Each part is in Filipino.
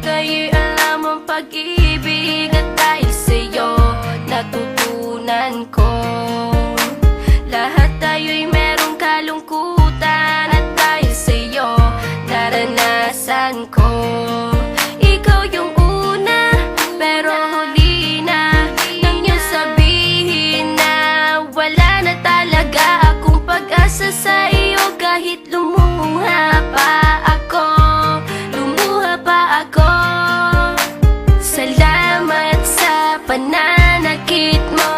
kayo'y alam ang pag-ibig, at dahil sa'yo natutunan ko. Lahat tayo'y merong kalungkutan, at dahil sa'yo naranasan ko. Ikaw yung una, pero huli na nang iyong sabihin na wala na talaga akong pag-asa sa iyo. Kahit lumuha pa ako, salamat sa pananakit mo.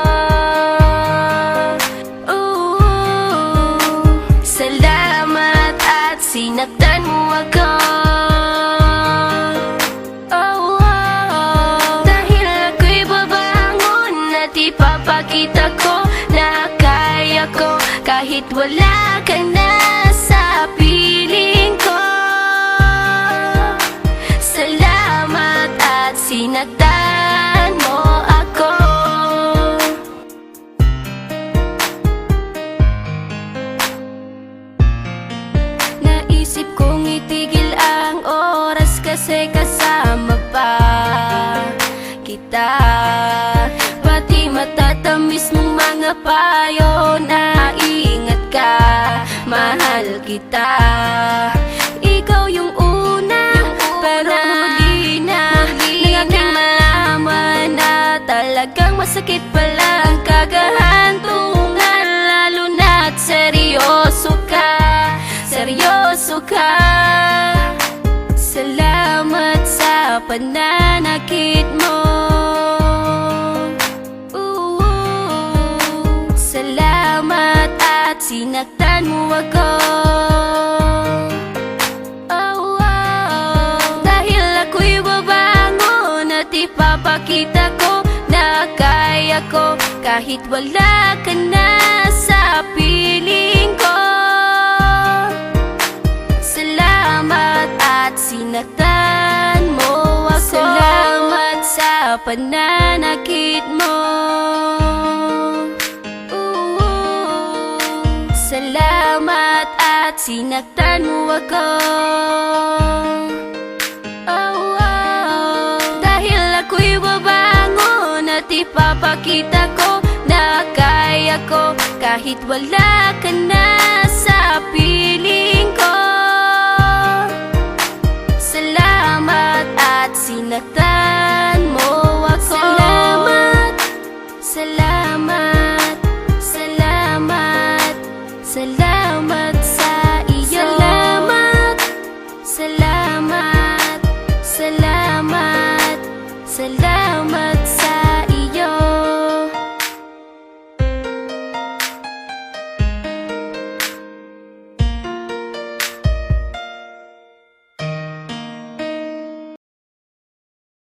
Salamat at sinaktan mo ako. Dahil ako'y babangon at ipapakita ko na kaya ko kahit wala ka na sa piling ko. Salamat at sinaktan mo ako. Naisip kong itigil ang oras kasi kasama pa kita. Pati matatamis mong mga payo na ingat ka, mahal kita. Ikaw yung una, pero huli na nang aking malaman na talagang masakit pala ang kagahantungan. Lalo na't seryoso ka, seryoso ka. Salamat sa pananakit mo. Salamat at sinaktan mo ako. Dahil ako'y babangon at ipapakita ko na kaya ko kahit wala ka na sa piling ko. Salamat at sinaktan mo ako. Salamat sa pananakit mo. Salamat at sinaktan mo ako. Dahil ako'y babangon at ipapakita ko na kaya ko kahit wala ka na sa piling ko. Salamat at sinaktan mo ako. Salamat, salamat.